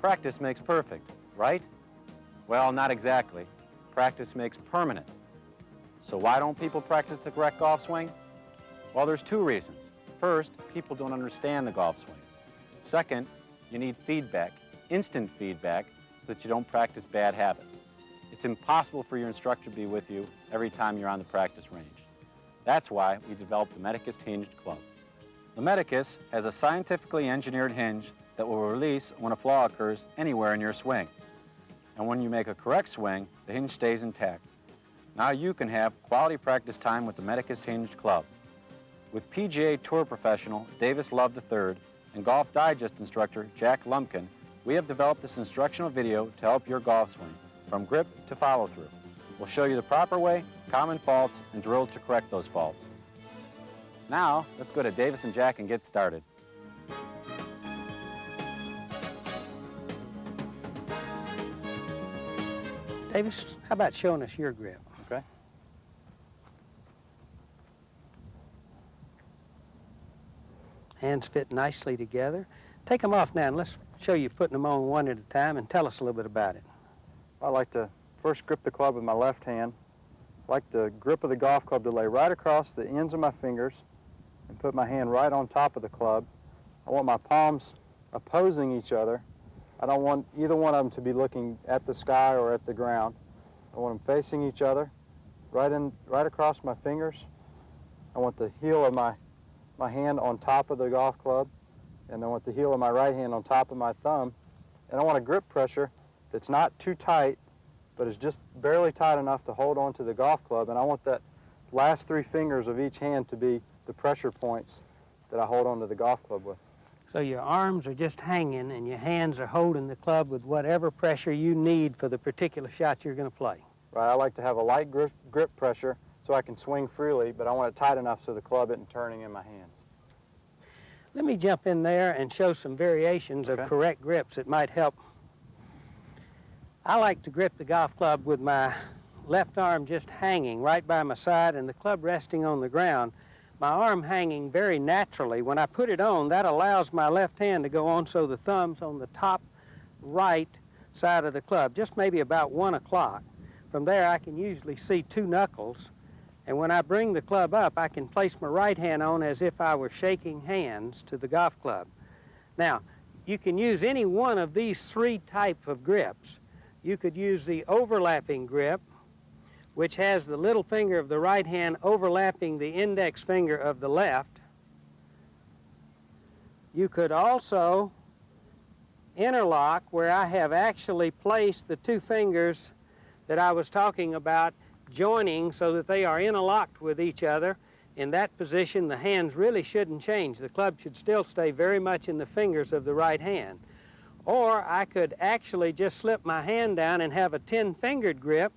Practice makes perfect, right? Well, not exactly. Practice makes permanent. So why don't people practice the correct golf swing? Well, there's two reasons. First, people don't understand the golf swing. Second, you need feedback, instant feedback, so that you don't practice bad habits. It's impossible for your instructor to be with you every time you're on the practice range. That's why we developed the Medicus Hinged Club. The Medicus has a scientifically engineered hinge that will release when a flaw occurs anywhere in your swing. And when you make a correct swing, the hinge stays intact. Now you can have quality practice time with the Medicus Hinged Club. With PGA Tour professional Davis Love III and Golf Digest instructor Jack Lumpkin, we have developed this instructional video to help your golf swing, from grip to follow-through. We'll show you the proper way, common faults, and drills to correct those faults. Now, let's go to Davis and Jack and get started. Davis, how about showing us your grip? Okay. Hands fit nicely together. Take them off now and let's show you putting them on one at a time and tell us a little bit about it. I like to first grip the club with my left hand. I like the grip of the golf club to lay right across the ends of my fingers and put my hand right on top of the club. I want my palms opposing each other. I don't want either one of them to be looking at the sky or at the ground. I want them facing each other, right across my fingers. I want the heel of my hand on top of the golf club, and I want the heel of my right hand on top of my thumb. And I want a grip pressure that's not too tight, but is just barely tight enough to hold onto the golf club. And I want that last three fingers of each hand to be the pressure points that I hold onto the golf club with. So your arms are just hanging and your hands are holding the club with whatever pressure you need for the particular shot you're going to play. Right, I like to have a light grip pressure so I can swing freely, but I want it tight enough so the club isn't turning in my hands. Let me jump in there and show some variations of correct grips that might help. I like to grip the golf club with my left arm just hanging right by my side and the club resting on the ground. My arm hanging very naturally. When I put it on, that allows my left hand to go on so the thumb's on the top right side of the club, just maybe about 1 o'clock. From there, I can usually see two knuckles, and when I bring the club up, I can place my right hand on as if I were shaking hands to the golf club. Now, you can use any one of these three types of grips. You could use the overlapping grip, which has the little finger of the right hand overlapping the index finger of the left. You could also interlock, where I have actually placed the two fingers that I was talking about joining so that they are interlocked with each other. In that position, the hands really shouldn't change. The club should still stay very much in the fingers of the right hand. Or I could actually just slip my hand down and have a 10-fingered grip,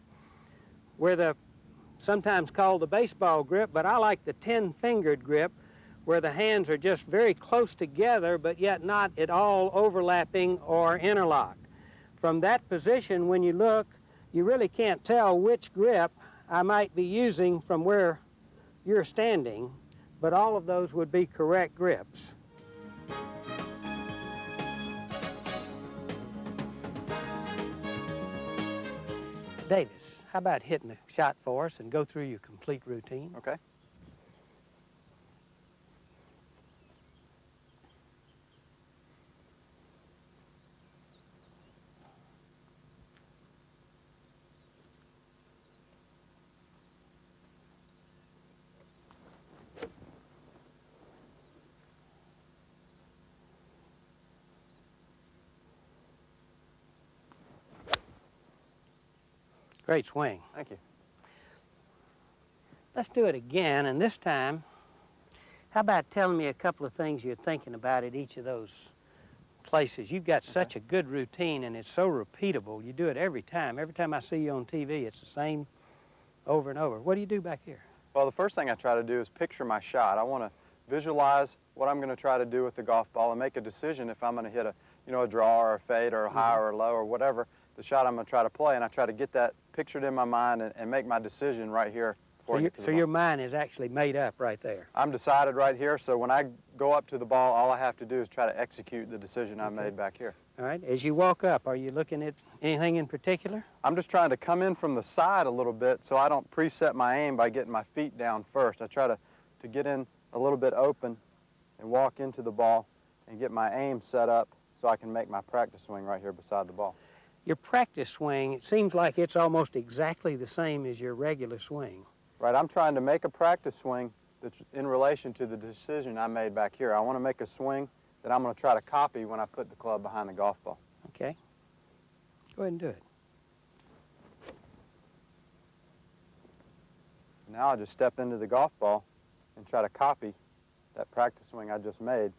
where sometimes called the baseball grip, but I like the 10-fingered grip, where the hands are just very close together, but yet not at all overlapping or interlocked. From that position, when you look, you really can't tell which grip I might be using from where you're standing, but all of those would be correct grips. Davis, how about hitting a shot for us and go through your complete routine? Okay. Great swing. Thank you. Let's do it again, and this time, how about telling me a couple of things you're thinking about at each of those places? You've got such a good routine, and it's so repeatable. You do it every time. Every time I see you on TV, it's the same over and over. What do you do back here? Well, the first thing I try to do is picture my shot. I want to visualize what I'm going to try to do with the golf ball and make a decision if I'm going to hit a draw or a fade or a high or a low or whatever the shot I'm going to try to play, and I try to get that pictured in my mind and make my decision right here. So your mind is actually made up right there. I'm decided right here, so when I go up to the ball, all I have to do is try to execute the decision I made back here. All right, as you walk up, are you looking at anything in particular? I'm just trying to come in from the side a little bit so I don't preset my aim by getting my feet down first. I try to get in a little bit open and walk into the ball and get my aim set up so I can make my practice swing right here beside the ball. Your practice swing, it seems like it's almost exactly the same as your regular swing. Right, I'm trying to make a practice swing that's in relation to the decision I made back here. I want to make a swing that I'm going to try to copy when I put the club behind the golf ball. Okay. Go ahead and do it. Now I just step into the golf ball and try to copy that practice swing I just made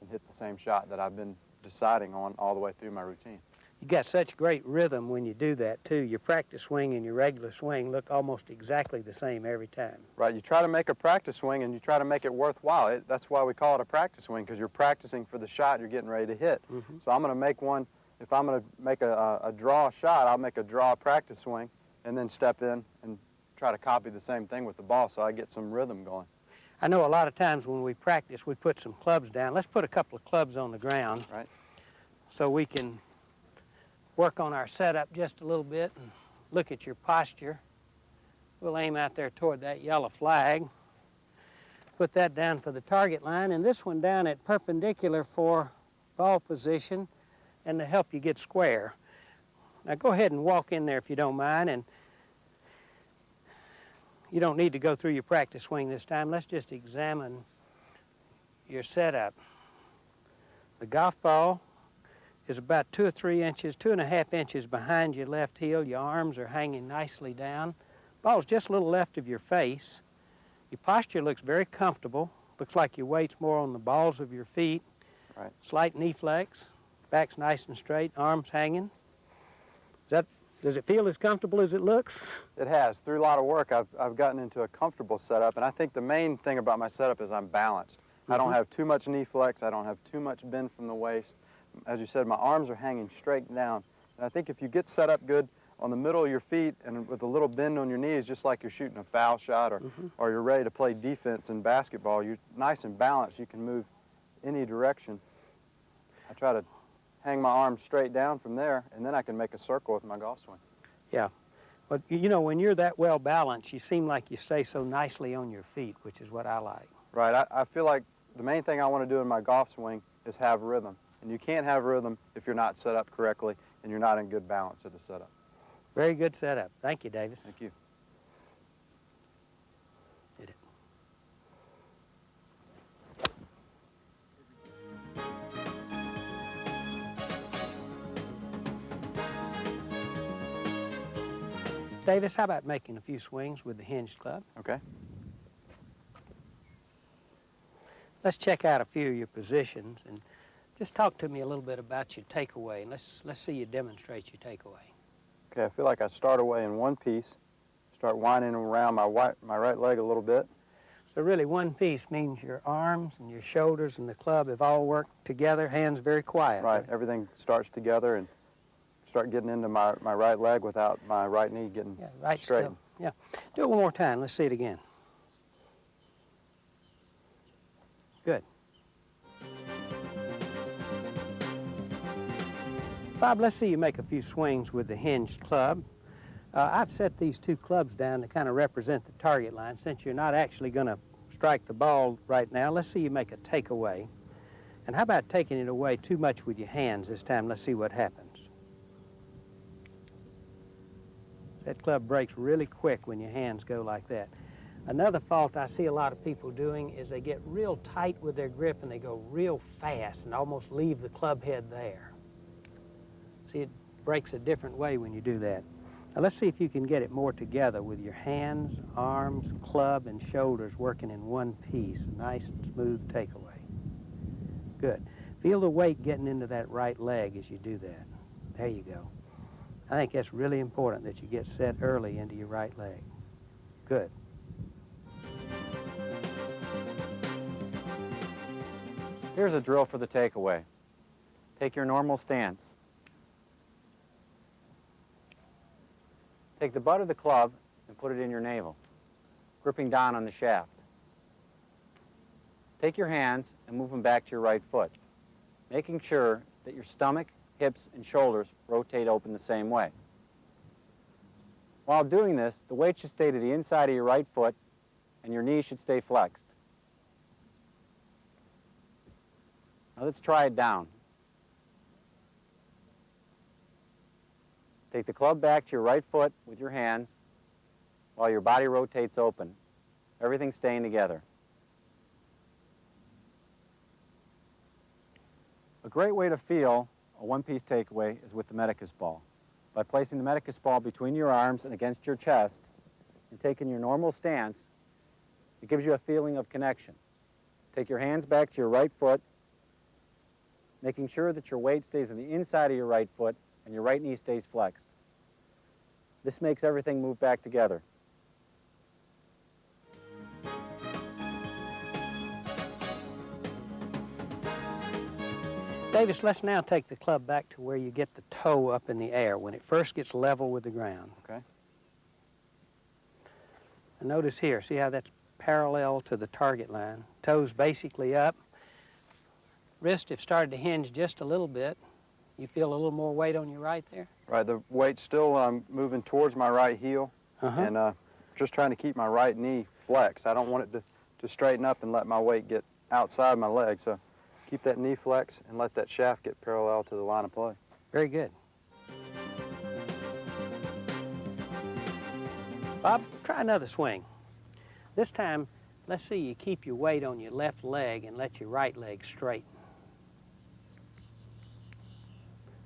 and hit the same shot that I've been deciding on all the way through my routine. You got such great rhythm when you do that too. Your practice swing and your regular swing look almost exactly the same every time. Right, you try to make a practice swing and you try to make it worthwhile. That's why we call it a practice swing, because you're practicing for the shot you're getting ready to hit. Mm-hmm. So I'm going to make one, if I'm going to make a draw shot, I'll make a draw practice swing and then step in and try to copy the same thing with the ball so I get some rhythm going. I know a lot of times when we practice, we put some clubs down. Let's put a couple of clubs on the ground. Right. So we can work on our setup just a little bit and look at your posture. We'll aim out there toward that yellow flag. Put that down for the target line, and this one down at perpendicular for ball position and to help you get square. Now go ahead and walk in there if you don't mind, and you don't need to go through your practice swing this time. Let's just examine your setup. The golf ball is about 2 or 3 inches, 2.5 inches behind your left heel. Your arms are hanging nicely down. Ball's just a little left of your face. Your posture looks very comfortable. Looks like your weight's more on the balls of your feet. Right. Slight knee flex. Back's nice and straight, arms hanging. Does it feel as comfortable as it looks? It has. Through a lot of work, I've gotten into a comfortable setup, and I think the main thing about my setup is I'm balanced. I don't have too much knee flex. I don't have too much bend from the waist. As you said, my arms are hanging straight down. And I think if you get set up good on the middle of your feet and with a little bend on your knees, just like you're shooting a foul shot or you're ready to play defense in basketball, you're nice and balanced. You can move any direction. I try to hang my arms straight down from there, and then I can make a circle with my golf swing. Yeah. But, you know, when you're that well balanced, you seem like you stay so nicely on your feet, which is what I like. Right. I feel like the main thing I want to do in my golf swing is have rhythm. And you can't have rhythm if you're not set up correctly and you're not in good balance at the setup. Very good setup. Thank you, Davis. Thank you. Did it. Davis, how about making a few swings with the hinged club? Okay. Let's check out a few of your positions and just talk to me a little bit about your takeaway. Let's see you demonstrate your takeaway. Okay, I feel like I start away in one piece, start winding around my right leg a little bit. So really one piece means your arms and your shoulders and the club have all worked together, hands very quiet. Right, everything starts together and start getting into my right leg without my right knee getting right straightened. Yeah, do it one more time. Let's see it again. Good. Bob, let's see you make a few swings with the hinged club. I've set these two clubs down to kind of represent the target line. Since you're not actually going to strike the ball right now, let's see you make a takeaway. And how about taking it away too much with your hands this time? Let's see what happens. That club breaks really quick when your hands go like that. Another fault I see a lot of people doing is they get real tight with their grip and they go real fast and almost leave the club head there. See, it breaks a different way when you do that. Now let's see if you can get it more together with your hands, arms, club, and shoulders working in one piece. Nice and smooth takeaway. Good. Feel the weight getting into that right leg as you do that. There you go. I think that's really important that you get set early into your right leg. Good. Here's a drill for the takeaway. Take your normal stance. Take the butt of the club and put it in your navel, gripping down on the shaft. Take your hands and move them back to your right foot, making sure that your stomach hips, and shoulders rotate open the same way. While doing this, the weight should stay to the inside of your right foot and your knee should stay flexed. Now let's try it down. Take the club back to your right foot with your hands while your body rotates open, everything staying together. A great way to feel a one-piece takeaway is with the Medicus ball. By placing the Medicus ball between your arms and against your chest and taking your normal stance, it gives you a feeling of connection. Take your hands back to your right foot, making sure that your weight stays on the inside of your right foot and your right knee stays flexed. This makes everything move back together. Davis, let's now take the club back to where you get the toe up in the air when it first gets level with the ground. Okay. And notice here, see how that's parallel to the target line. Toes basically up. Wrists have started to hinge just a little bit. You feel a little more weight on your right there? Right, the weight's still moving towards my right heel, and just trying to keep my right knee flexed. I don't want it to straighten up and let my weight get outside my leg, so keep that knee flexed and let that shaft get parallel to the line of play. Very good. Bob, try another swing. This time, let's see you keep your weight on your left leg and let your right leg straighten.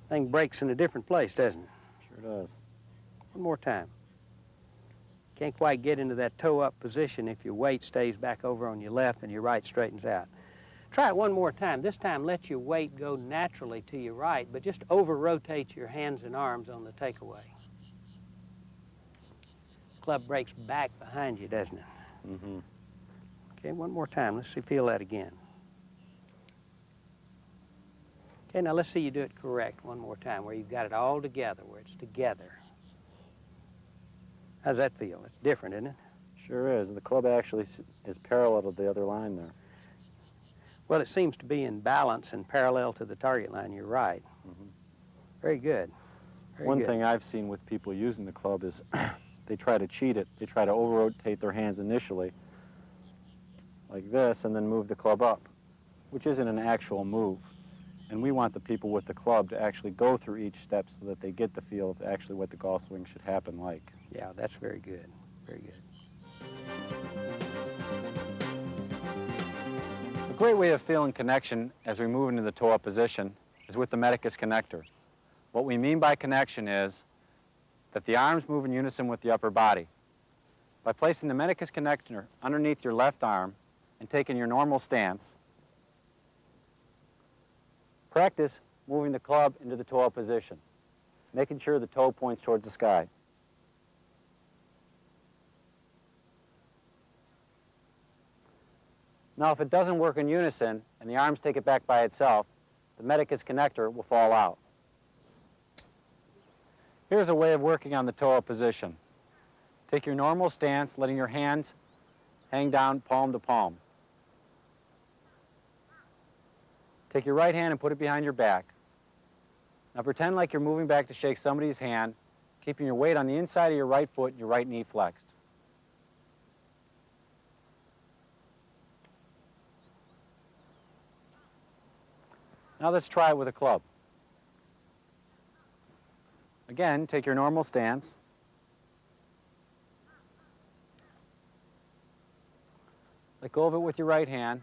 Thing breaks in a different place, doesn't it? Sure does. One more time. Can't quite get into that toe-up position if your weight stays back over on your left and your right straightens out. Try it one more time. This time, let your weight go naturally to your right, but just over-rotate your hands and arms on the takeaway. Club breaks back behind you, doesn't it? Mm-hmm. Okay, one more time. Let's see, feel that again. Okay, now let's see you do it correct one more time, where you've got it all together, where it's together. How's that feel? It's different, isn't it? Sure is. The club actually is parallel to the other line there. Well, it seems to be in balance and parallel to the target line. You're right. Mm-hmm. Very good. One thing I've seen with people using the club is they try to cheat it. They try to over-rotate their hands initially, like this, and then move the club up, which isn't an actual move. And we want the people with the club to actually go through each step so that they get the feel of actually what the golf swing should happen like. Yeah, that's very good. Very good. A great way of feeling connection as we move into the toe-up position is with the Medicus connector. What we mean by connection is that the arms move in unison with the upper body. By placing the Medicus connector underneath your left arm and taking your normal stance, practice moving the club into the toe-up position, making sure the toe points towards the sky. Now, if it doesn't work in unison and the arms take it back by itself, the Medicus connector will fall out. Here's a way of working on the toe-up position. Take your normal stance, letting your hands hang down palm to palm. Take your right hand and put it behind your back. Now pretend like you're moving back to shake somebody's hand, keeping your weight on the inside of your right foot and your right knee flexed. Now let's try it with a club. Again, take your normal stance. Let go of it with your right hand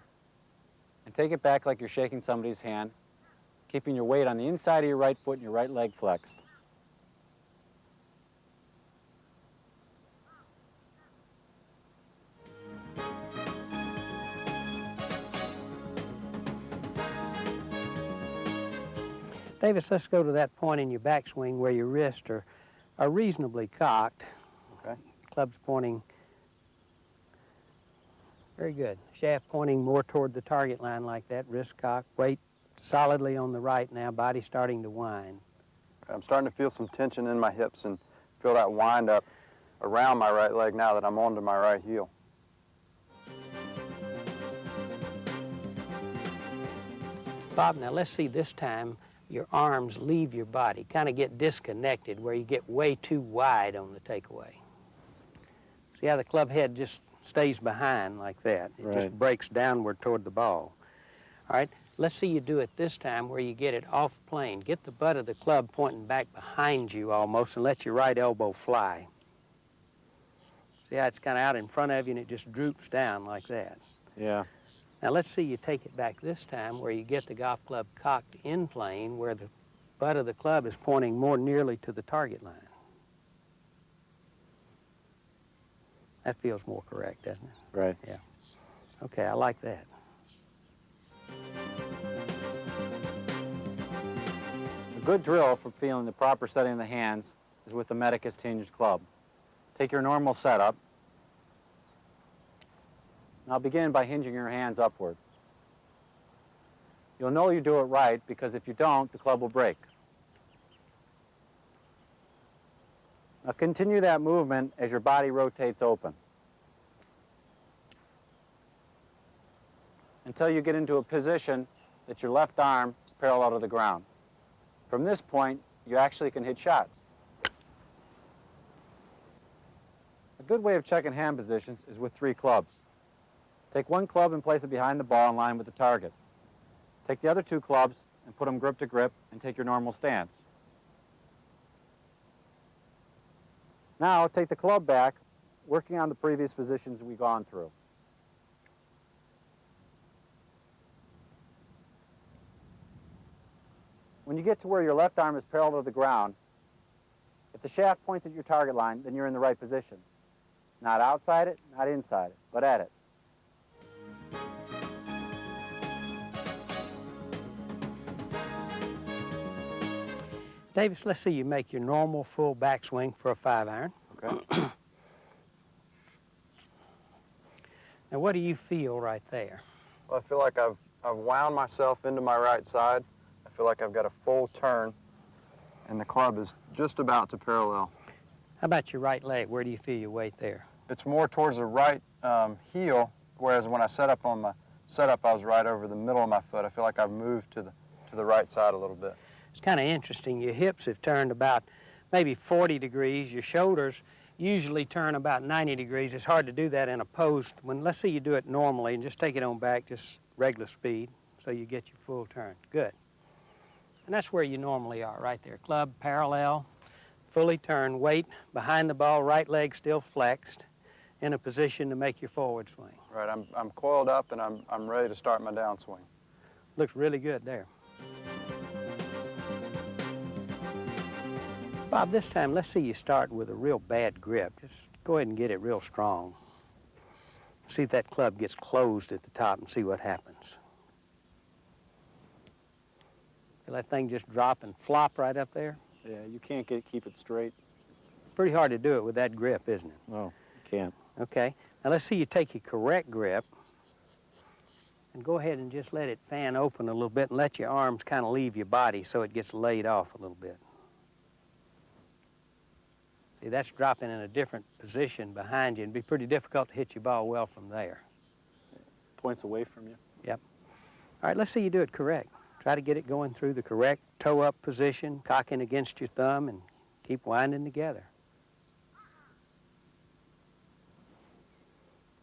and take it back like you're shaking somebody's hand, keeping your weight on the inside of your right foot and your right leg flexed. Davis, let's go to that point in your backswing where your wrists are reasonably cocked. Okay. Club's pointing. Very good. Shaft pointing more toward the target line like that, wrist cocked, weight solidly on the right now, body starting to wind. I'm starting to feel some tension in my hips and feel that wind up around my right leg now that I'm onto my right heel. Bob, now let's see this time your arms leave your body, kind of get disconnected where you get way too wide on the takeaway. See how the club head just stays behind like that. It just Right. breaks downward toward the ball. All right, let's see you do it this time where you get it off plane. Get the butt of the club pointing back behind you almost and let your right elbow fly. See how it's kind of out in front of you and it just droops down like that. Yeah. Now let's see you take it back this time where you get the golf club cocked in plane where the butt of the club is pointing more nearly to the target line. That feels more correct, doesn't it? Right. Yeah. Okay, I like that. A good drill for feeling the proper setting of the hands is with the Medicus hinged club. Take your normal setup. Now begin by hinging your hands upward. You'll know you do it right because if you don't, the club will break. Now continue that movement as your body rotates open until you get into a position that your left arm is parallel to the ground. From this point, you actually can hit shots. A good way of checking hand positions is with 3 clubs. Take one club and place it behind the ball in line with the target. Take the other 2 clubs and put them grip to grip and take your normal stance. Now take the club back, working on the previous positions we've gone through. When you get to where your left arm is parallel to the ground, if the shaft points at your target line, then you're in the right position. Not outside it, not inside it, but at it. Davis, let's see you make your normal full backswing for a 5-iron. Okay. Now, what do you feel right there? Well, I feel like I've wound myself into my right side. I feel like I've got a full turn, and the club is just about to parallel. How about your right leg? Where do you feel your weight there? It's more towards the right heel, whereas when I set up on my setup, I was right over the middle of my foot. I feel like I've moved to the right side a little bit. It's kind of interesting. Your hips have turned about maybe 40 degrees. Your shoulders usually turn about 90 degrees. It's hard to do that in a post. Let's see you do it normally and just take it on back, just regular speed, so you get your full turn. Good. And that's where you normally are, right there. Club parallel, fully turned, weight behind the ball, right leg still flexed, in a position to make your forward swing. Right, I'm coiled up and I'm ready to start my downswing. Looks really good there. Bob, this time, let's see you start with a real bad grip. Just go ahead and get it real strong. See if that club gets closed at the top and see what happens. Feel that thing just drop and flop right up there? Yeah, you can't keep it straight. Pretty hard to do it with that grip, isn't it? No, you can't. Okay, now let's see you take your correct grip and go ahead and just let it fan open a little bit and let your arms kind of leave your body so it gets laid off a little bit. See, that's dropping in a different position behind you and be pretty difficult to hit your ball well from there. Points away from you. Yep. All right, let's see you do it correct. Try to get it going through the correct toe-up position, cocking against your thumb, and keep winding together.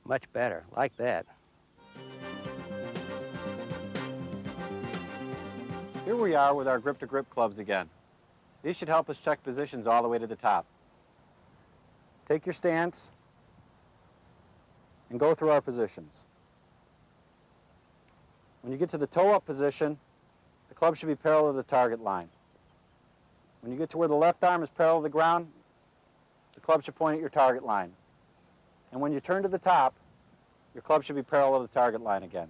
Much better, like that. Here we are with our grip-to-grip clubs again. These should help us check positions all the way to the top. Take your stance and go through our positions. When you get to the toe-up position, the club should be parallel to the target line. When you get to where the left arm is parallel to the ground, the club should point at your target line. And when you turn to the top, your club should be parallel to the target line again.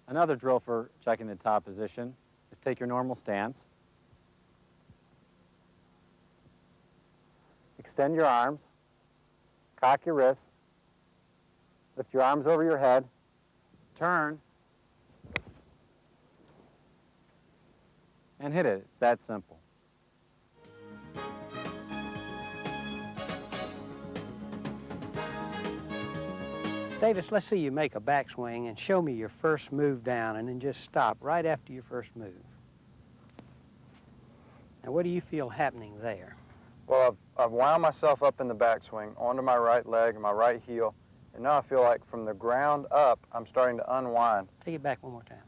Another drill for checking the top position is take your normal stance. Extend your arms, cock your wrist, lift your arms over your head, turn, and hit it. It's that simple. Davis, let's see you make a backswing and show me your first move down and then just stop right after your first move. Now, what do you feel happening there? Well, I've wound myself up in the backswing onto my right leg and my right heel, and now I feel like from the ground up, I'm starting to unwind. Take it back one more time.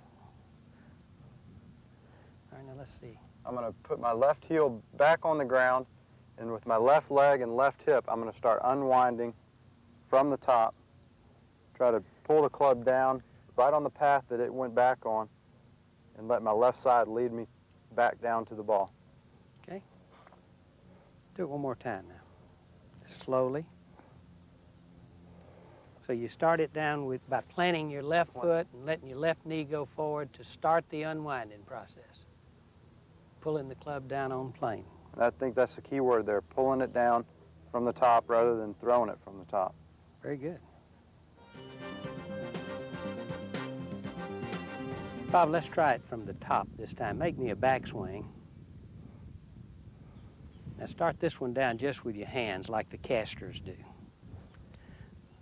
All right, now let's see. I'm going to put my left heel back on the ground, and with my left leg and left hip, I'm going to start unwinding from the top. Try to pull the club down right on the path that it went back on, and let my left side lead me back down to the ball. Okay. Do it one more time now. Just slowly. So you start it down by planting your left foot and letting your left knee go forward to start the unwinding process. Pulling the club down on plane. And I think that's the key word there, pulling it down from the top rather than throwing it from the top. Very good. Bob, let's try it from the top this time. Make me a backswing. Now start this one down just with your hands like the casters do.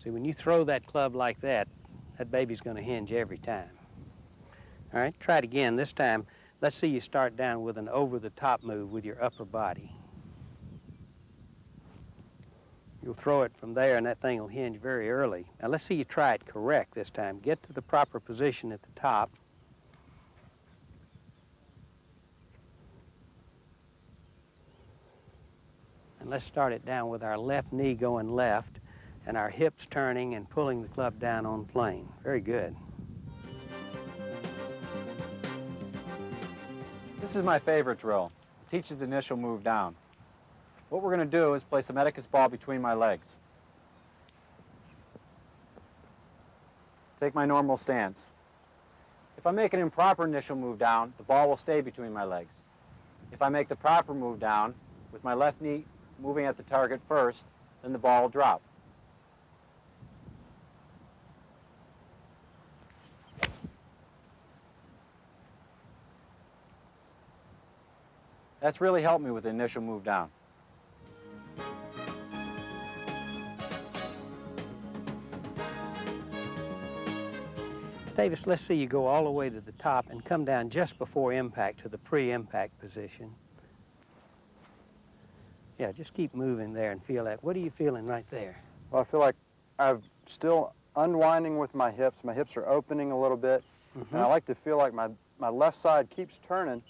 See, when you throw that club like that, that baby's going to hinge every time. All right, try it again. This time, let's see you start down with an over-the-top move with your upper body. You'll throw it from there, and that thing will hinge very early. Now, let's see you try it correct this time. Get to the proper position at the top. And let's start it down with our left knee going left and our hips turning and pulling the club down on plane. Very good. This is my favorite drill. It teaches the initial move down. What we're going to do is place the Medicus ball between my legs. Take my normal stance. If I make an improper initial move down, the ball will stay between my legs. If I make the proper move down, with my left knee moving at the target first, then the ball will drop. That's really helped me with the initial move down. Davis, let's see you go all the way to the top and come down just before impact to the pre-impact position. Yeah, just keep moving there and feel that. What are you feeling right there? Well, I feel like I'm still unwinding with my hips. My hips are opening a little bit, and I like to feel like my left side keeps turning,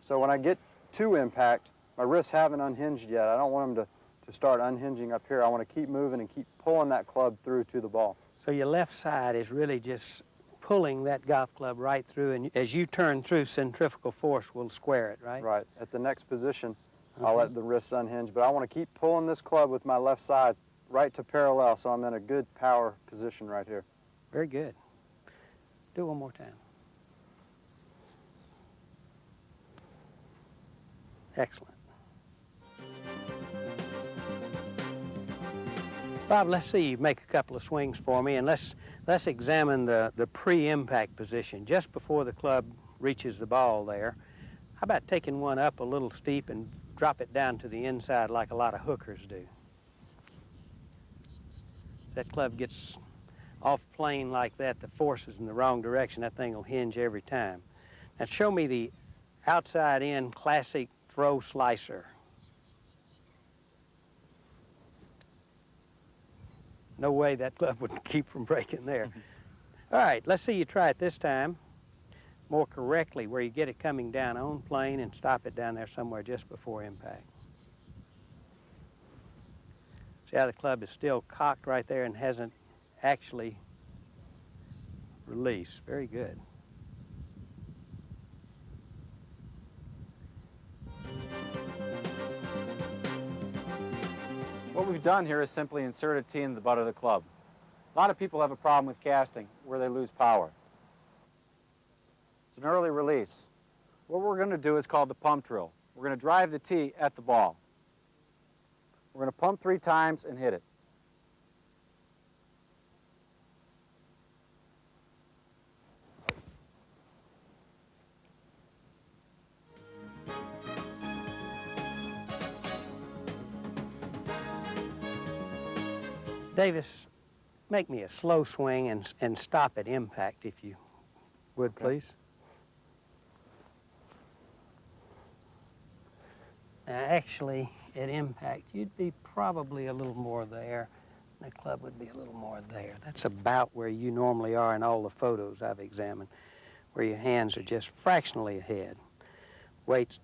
so when I get to impact, my wrists haven't unhinged yet. I don't want them to start unhinging up here. I want to keep moving and keep pulling that club through to the ball. So your left side is really just pulling that golf club right through, and as you turn through, centrifugal force will square it, right? Right. At the next position, I'll let the wrists unhinge, but I want to keep pulling this club with my left side right to parallel, so I'm in a good power position right here. Very good. Do it one more time. Excellent. Bob, let's see you make a couple of swings for me, and let's examine the pre-impact position just before the club reaches the ball there. How about taking one up a little steep and drop it down to the inside like a lot of hookers do? If that club gets off plane like that, the force is in the wrong direction, that thing will hinge every time. Now show me the outside in classic throw slicer. No way that club would keep from breaking there. All right, let's see you try it this time more correctly, where you get it coming down on plane and stop it down there somewhere just before impact. See how the club is still cocked right there and hasn't actually released. Very good. What we've done here is simply insert a tee in the butt of the club. A lot of people have a problem with casting where they lose power. It's an early release. What we're going to do is called the pump drill. We're going to drive the tee at the ball. We're going to pump 3 times and hit it. Davis, make me a slow swing and stop at impact, if you would, Okay. please. Now, actually, at impact, you'd be probably a little more there. The club would be a little more there. That's about where you normally are in all the photos I've examined, where your hands are just fractionally ahead. Weight's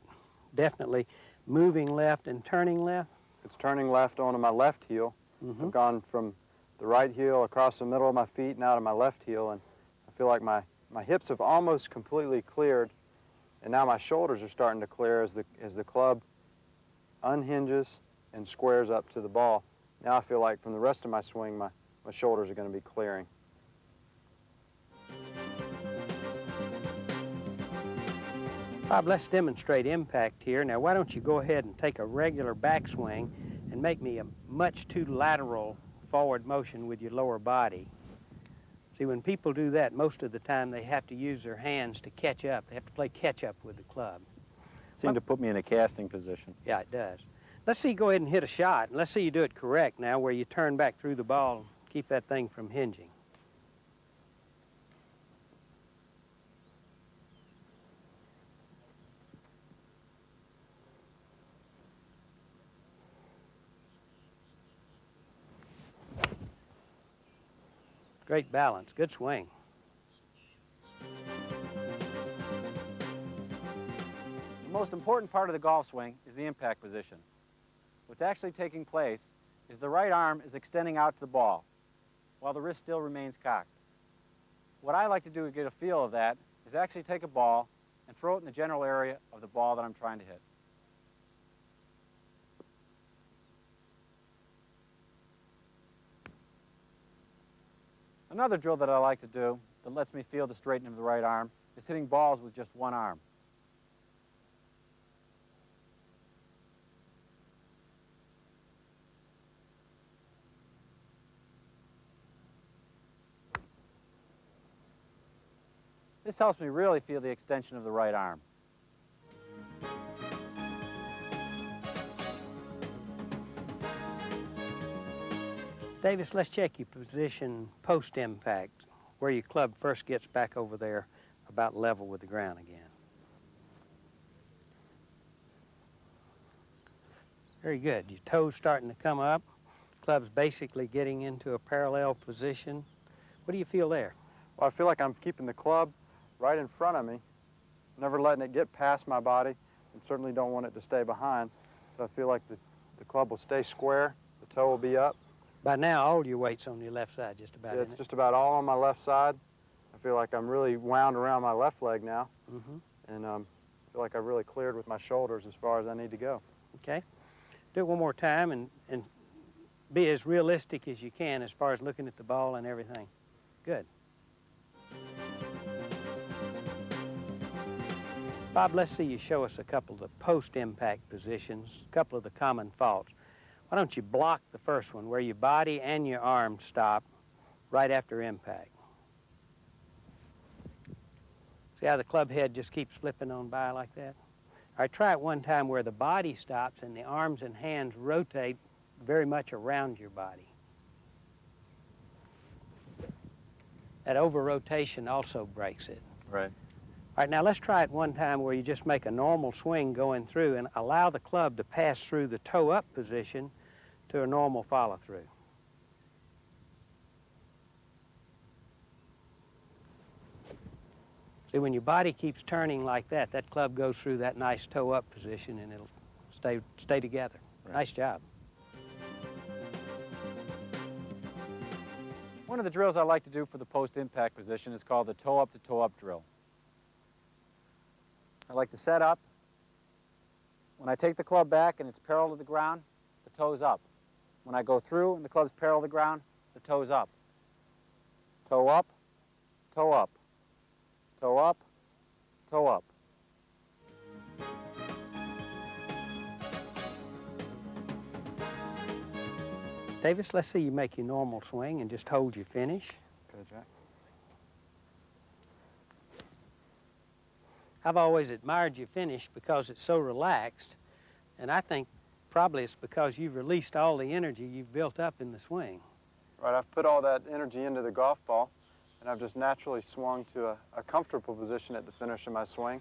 definitely moving left and turning left. It's turning left onto my left heel. Mm-hmm. I've gone from the right heel across the middle of my feet now to my left heel, and I feel like my hips have almost completely cleared, and now my shoulders are starting to clear as the club unhinges and squares up to the ball. Now I feel like from the rest of my swing, my shoulders are going to be clearing. Bob, let's demonstrate impact here. Now, why don't you go ahead and take a regular backswing and make me a much too lateral forward motion with your lower body. See, when people do that, most of the time they have to use their hands to catch up. They have to play catch up with the club. Seemed to put me in a casting position. Yeah, it does. Let's see you go ahead and hit a shot, and let's see you do it correct now, where you turn back through the ball and keep that thing from hinging. Great balance, good swing. The most important part of the golf swing is the impact position. What's actually taking place is the right arm is extending out to the ball, while the wrist still remains cocked. What I like to do to get a feel of that is actually take a ball and throw it in the general area of the ball that I'm trying to hit. Another drill that I like to do that lets me feel the straightening of the right arm is hitting balls with just one arm. This helps me really feel the extension of the right arm. Davis, let's check your position post-impact, where your club first gets back over there about level with the ground again. Very good. Your toes starting to come up. Club's basically getting into a parallel position. What do you feel there? Well, I feel like I'm keeping the club right in front of me, never letting it get past my body, and certainly don't want it to stay behind. So I feel like the club will stay square, the toe will be up. By now, all your weight's on your left side, just about, Yeah, isn't it's it? just about all on my left side. I feel like I'm really wound around my left leg now, and I feel like I've really cleared with my shoulders as far as I need to go. Okay. Do it one more time and be as realistic as you can as far as looking at the ball and everything. Good. Bob, let's see you show us a couple of the post-impact positions, a couple of the common faults. Why don't you block the first one, where your body and your arms stop right after impact? See how the club head just keeps flipping on by like that? All right, try it one time where the body stops and the arms and hands rotate very much around your body. That over-rotation also breaks it. Right. All right, now let's try it one time where you just make a normal swing going through and allow the club to pass through the toe-up position to a normal follow-through. See, when your body keeps turning like that, that club goes through that nice toe-up position and it'll stay together. Right. Nice job. One of the drills I like to do for the post-impact position is called the toe-up to toe-up drill. I like to set up. When I take the club back and it's parallel to the ground, the toe's up. When I go through and the club's parallel to the ground, the toe's up. Toe up, toe up, toe up, toe up. Davis, let's see you make your normal swing and just hold your finish. Okay, Jack. I've always admired your finish because it's so relaxed, and I think probably it's because you've released all the energy you've built up in the swing. Right, I've put all that energy into the golf ball, and I've just naturally swung to a comfortable position at the finish of my swing.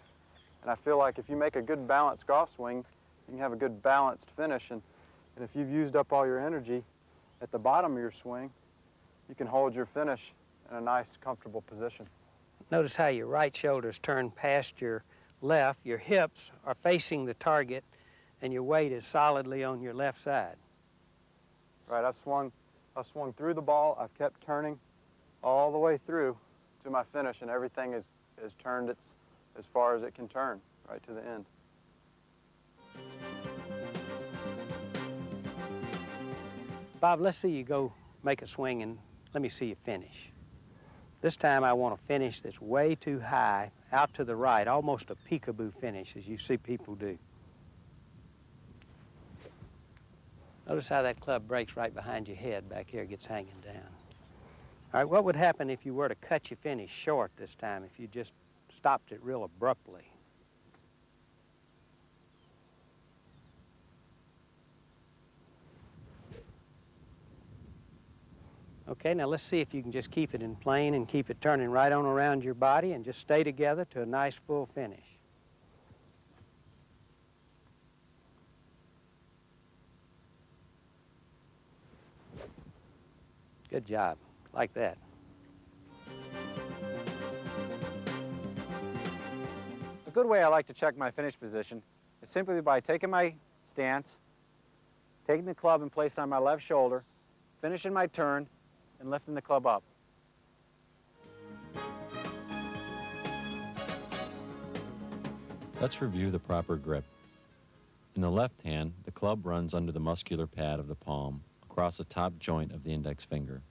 And I feel like if you make a good balanced golf swing, you can have a good balanced finish. And if you've used up all your energy at the bottom of your swing, you can hold your finish in a nice, comfortable position. Notice how your right shoulder's turned past your left, your hips are facing the target, and your weight is solidly on your left side. Right, I've swung through the ball, I've kept turning all the way through to my finish, and everything is turned as far as it can turn, right to the end. Bob, let's see you go make a swing and let me see you finish. This time I want a finish that's way too high, out to the right, almost a peekaboo finish, as you see people do. Notice how that club breaks right behind your head back here, gets hanging down. All right, what would happen if you were to cut your finish short this time, if you just stopped it real abruptly? Okay, now let's see if you can just keep it in plane and keep it turning right on around your body and just stay together to a nice full finish. Good job, like that. A good way I like to check my finish position is simply by taking my stance, taking the club and place it on my left shoulder, finishing my turn, and lifting the club up. Let's review the proper grip. In the left hand, the club runs under the muscular pad of the palm across the top joint of the index finger.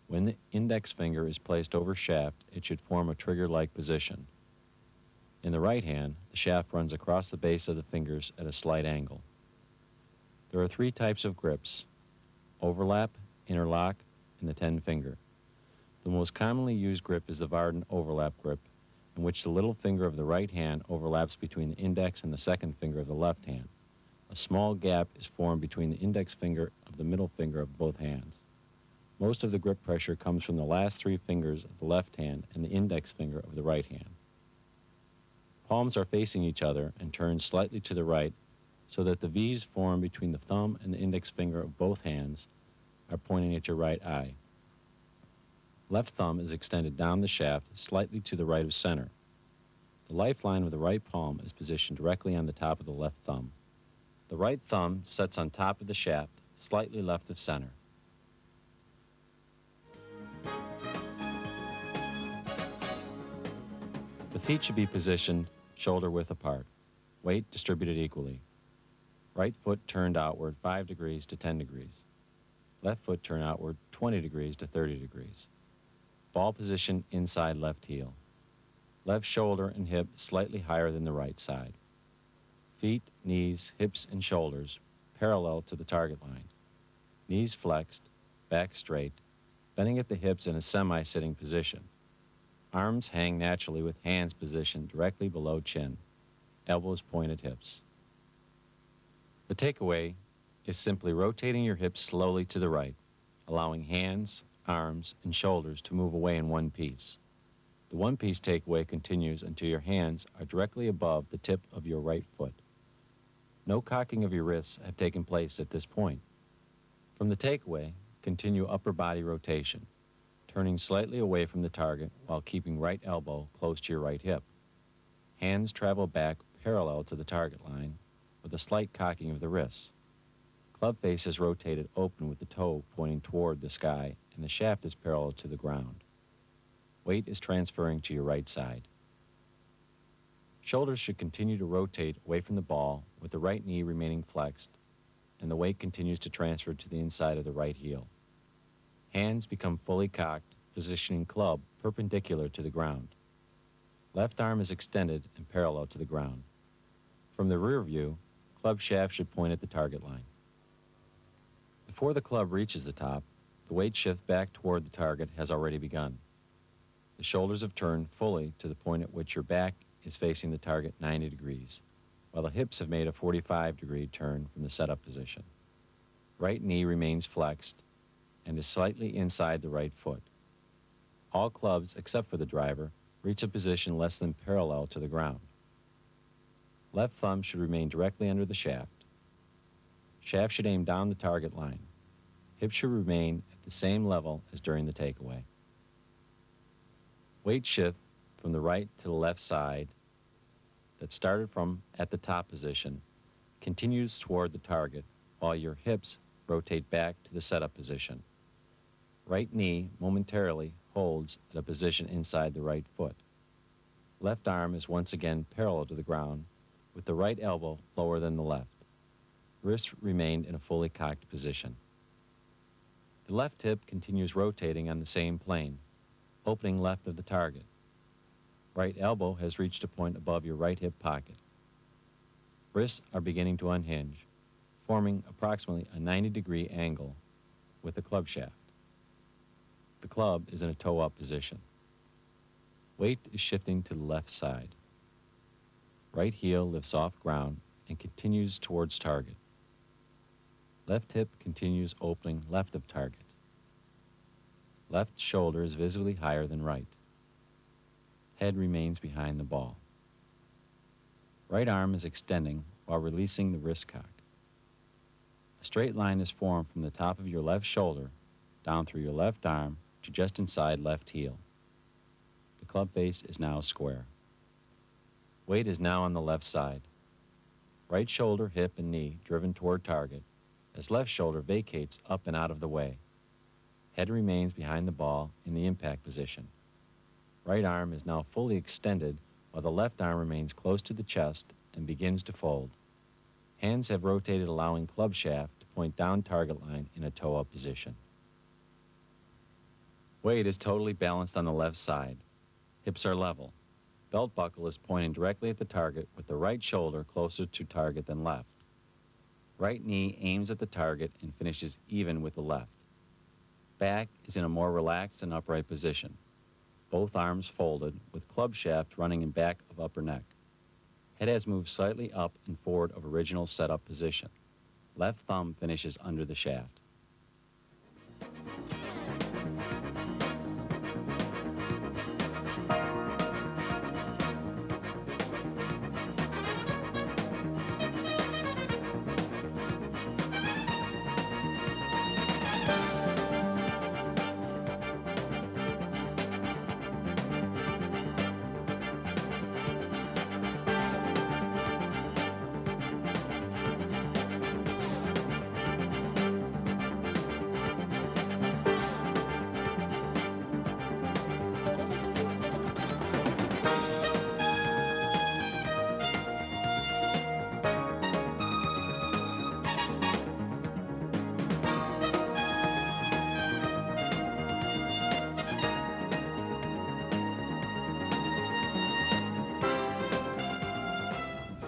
When the index finger is placed over shaft, it should form a trigger-like position. In the right hand, the shaft runs across the base of the fingers at a slight angle. There are 3 types of grips: overlap, interlock, and the 10-finger. The most commonly used grip is the Vardon overlap grip, in which the little finger of the right hand overlaps between the index and the second finger of the left hand. A small gap is formed between the index finger of the middle finger of both hands. Most of the grip pressure comes from the last 3 fingers of the left hand and the index finger of the right hand. Palms are facing each other and turned slightly to the right so that the V's formed between the thumb and the index finger of both hands are pointing at your right eye. Left thumb is extended down the shaft slightly to the right of center. The lifeline of the right palm is positioned directly on the top of the left thumb. The right thumb sets on top of the shaft, slightly left of center. The feet should be positioned shoulder width apart, weight distributed equally. Right foot turned outward 5 degrees to 10 degrees. Left foot turned outward 20 degrees to 30 degrees. Ball position inside left heel. Left shoulder and hip slightly higher than the right side. Feet, knees, hips, and shoulders parallel to the target line. Knees flexed, back straight, bending at the hips in a semi-sitting position. Arms hang naturally with hands positioned directly below chin. Elbows point at hips. The takeaway is simply rotating your hips slowly to the right, allowing hands, arms, and shoulders to move away in one piece. The one-piece takeaway continues until your hands are directly above the tip of your right foot. No cocking of your wrists have taken place at this point. From the takeaway, continue upper body rotation, turning slightly away from the target while keeping right elbow close to your right hip. Hands travel back parallel to the target line with a slight cocking of the wrists. Club face is rotated open with the toe pointing toward the sky and the shaft is parallel to the ground. Weight is transferring to your right side. Shoulders should continue to rotate away from the ball with the right knee remaining flexed, and the weight continues to transfer to the inside of the right heel. Hands become fully cocked, positioning club perpendicular to the ground. Left arm is extended and parallel to the ground. From the rear view, club shaft should point at the target line. Before the club reaches the top, the weight shift back toward the target has already begun. The shoulders have turned fully to the point at which your back is facing the target 90 degrees, while the hips have made a 45-degree turn from the setup position. Right knee remains flexed, and is slightly inside the right foot. All clubs, except for the driver, reach a position less than parallel to the ground. Left thumb should remain directly under the shaft. Shaft should aim down the target line. Hips should remain at the same level as during the takeaway. Weight shift from the right to the left side that started from at the top position continues toward the target while your hips rotate back to the setup position. Right knee momentarily holds at a position inside the right foot. Left arm is once again parallel to the ground with the right elbow lower than the left. Wrists remain in a fully cocked position. The left hip continues rotating on the same plane, opening left of the target. Right elbow has reached a point above your right hip pocket. Wrists are beginning to unhinge, forming approximately a 90-degree angle with the club shaft. The club is in a toe-up position. Weight is shifting to the left side. Right heel lifts off ground and continues towards target. Left hip continues opening left of target. Left shoulder is visibly higher than right. Head remains behind the ball. Right arm is extending while releasing the wrist cock. A straight line is formed from the top of your left shoulder down through your left arm to just inside left heel. The club face is now square. Weight is now on the left side. Right shoulder, hip, and knee driven toward target as left shoulder vacates up and out of the way. Head remains behind the ball in the impact position. Right arm is now fully extended while the left arm remains close to the chest and begins to fold. Hands have rotated, allowing club shaft to point down target line in a toe-up position. Weight is totally balanced on the left side. Hips are level. Belt buckle is pointing directly at the target with the right shoulder closer to target than left. Right knee aims at the target and finishes even with the left. Back is in a more relaxed and upright position. Both arms folded with club shaft running in back of upper neck. Head has moved slightly up and forward of original setup position. Left thumb finishes under the shaft.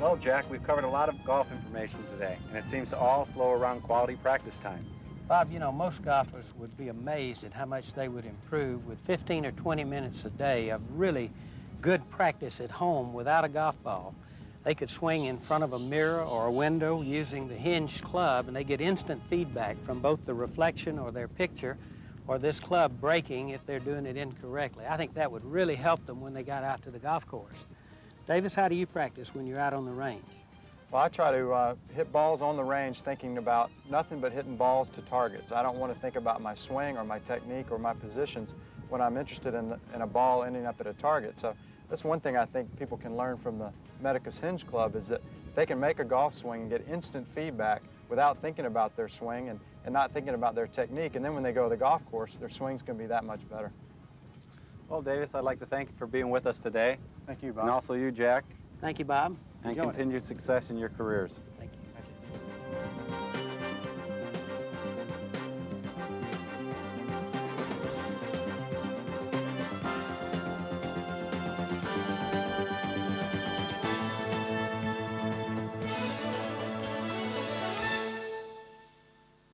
Well, Jack, we've covered a lot of golf information today, and it seems to all flow around quality practice time. Bob, you know, most golfers would be amazed at how much they would improve with 15 or 20 minutes a day of really good practice at home without a golf ball. They could swing in front of a mirror or a window using the hinged club, and they get instant feedback from both the reflection or their picture or this club breaking if they're doing it incorrectly. I think that would really help them when they got out to the golf course. Davis, how do you practice when you're out on the range? Well, I try to hit balls on the range thinking about nothing but hitting balls to targets. I don't want to think about my swing or my technique or my positions when I'm interested in a ball ending up at a target. So that's one thing I think people can learn from the Medicus Hinge Club is that they can make a golf swing and get instant feedback without thinking about their swing and not thinking about their technique. And then when they go to the golf course, their swing's going to be that much better. Well, Davis, I'd like to thank you for being with us today. Thank you, Bob. And also you, Jack, Thank you, Bob. and Enjoyed it. continued success in your careers. Thank you.